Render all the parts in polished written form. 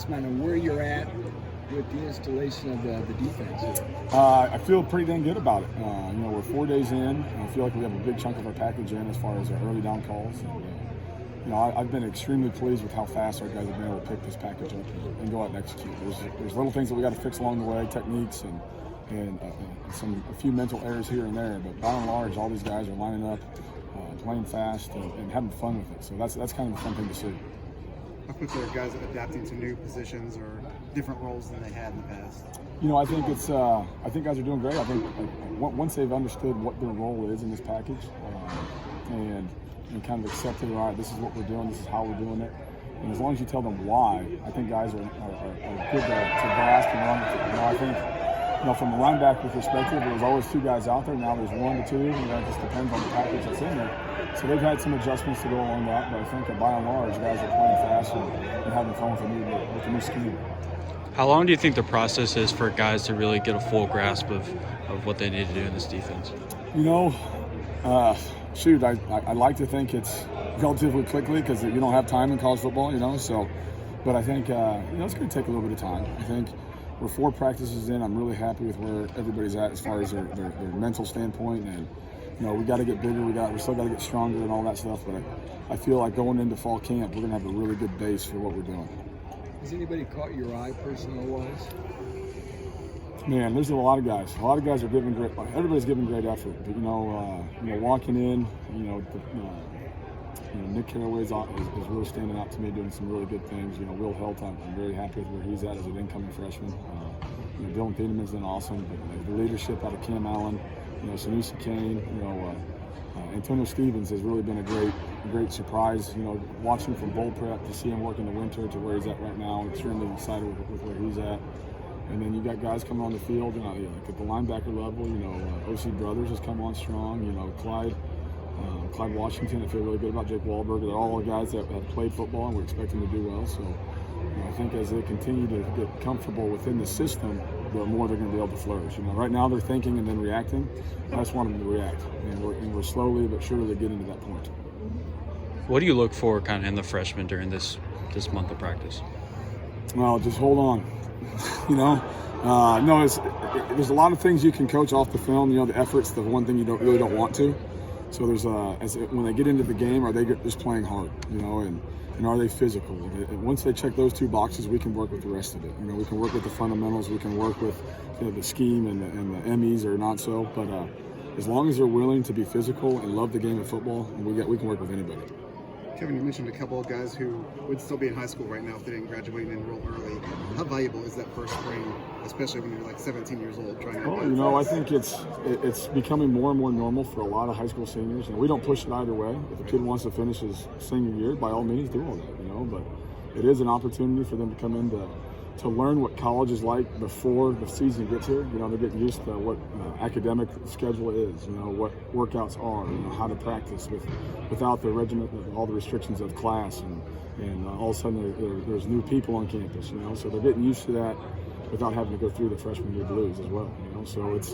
assessment on where you're at with the installation of the defense here? I feel pretty dang good about it. We're 4 days in, and I feel like we have a big chunk of our package in as far as our early down calls. And, I've been extremely pleased with how fast our guys have been able to pick this package up and go out and execute. There's little things that we got to fix along the way, techniques and a few mental errors here and there. But by and large, all these guys are lining up, playing fast, and having fun with it. So that's kind of a fun thing to see. How quickly are guys adapting to new positions or different roles than they had in the past? I think guys are doing great. I think once they've understood what their role is in this package, and kind of accepted, all right, this is what we're doing, this is how we're doing it. And as long as you tell them why, I think guys are good to grasp and run with it. I think, from a linebacker perspective, there was always 2 guys out there. Now there's 1 to 2. It just depends on the package that's in there. So they've had some adjustments to go along that, but I think that by and large, guys are playing fast and having fun with the new scheme. How long do you think the process is for guys to really get a full grasp of what they need to do in this defense? I like to think it's relatively quickly because you don't have time in college football, but I think, it's going to take a little bit of time. I think we're 4 practices in. I'm really happy with where everybody's at as far as their mental standpoint, and we got to get bigger. We still got to get stronger and all that stuff. But I feel like going into fall camp, we're going to have a really good base for what we're doing. Has anybody caught your eye personnel-wise? Man, there's a lot of guys. A lot of guys are giving great. Everybody's giving great effort. But walking in, Nick Carraway is really standing out to me, doing some really good things. Will Helt, I'm very happy with where he's at as an incoming freshman. Dylan Thieneman's been awesome. But the leadership out of Cam Allen, Sanusi Kane, Antonio Stevens has really been a great surprise. Watching from bowl prep to see him work in the winter to where he's at right now. I'm extremely excited with where he's at. And then you got guys coming on the field, like at the linebacker level. O.C. Brothers has come on strong. Clyde Washington, I feel really good about. Jake Wahlberg. They're all guys that have played football, and we're expecting to do well. So I think as they continue to get comfortable within the system, the more they're going to be able to flourish. Right now they're thinking and then reacting. I just want them to react, and we're slowly but surely getting to that point. What do you look for kind of in the freshmen during this month of practice? Well, just hold on. There's a lot of things you can coach off the film. The effort's the one thing you really don't want to. So there's when they get into the game, are they just playing hard? And are they physical? Once they check those 2 boxes, we can work with the rest of it. We can work with the fundamentals. We can work with the scheme and the MEs or not so. But as long as they're willing to be physical and love the game of football, we can work with anybody. Kevin, you mentioned a couple of guys who would still be in high school right now if they didn't graduate and enroll early. How valuable is that first spring, especially when you're like 17 years old trying to? I think it's becoming more and more normal for a lot of high school seniors. We don't push it either way. If a kid wants to finish his senior year, by all means, do all that. But it is an opportunity for them to come in to learn what college is like before the season gets here. They're getting used to what academic schedule is, what workouts are, how to practice without the regiment, all the restrictions of class, and all of a sudden there's new people on campus, so they're getting used to that without having to go through the freshman year blues as well. So it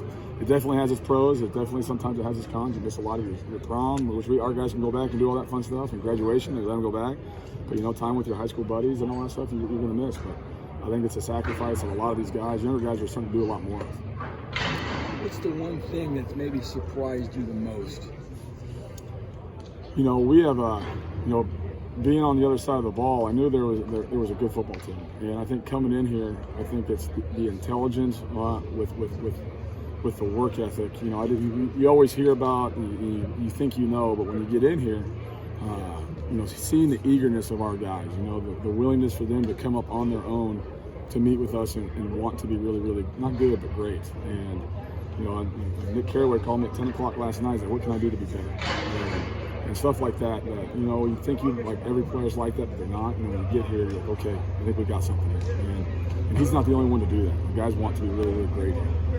definitely has its pros. It definitely sometimes it has its cons. You miss a lot of your prom, which our guys can go back and do all that fun stuff, and graduation, and let them go back. But time with your high school buddies and all that stuff, you're going to miss. But I think it's a sacrifice that a lot of these guys, younger guys, are starting to do a lot more of. What's the one thing that's maybe surprised you the most? We have being on the other side of the ball, I knew there was a good football team, and I think coming in here, I think it's the intelligence with the work ethic. You always hear about, you think but when you get in here, seeing the eagerness of our guys, the willingness for them to come up on their own to meet with us and want to be really, really not good but great. And Nick Carraway called me at 10 o'clock last night. He's like, "What can I do to be better?" And stuff like that. You think every player's like that, but they're not. And when you get here, you're like, okay, I think we got something here. And he's not the only one to do that. The guys want to be really, really great here.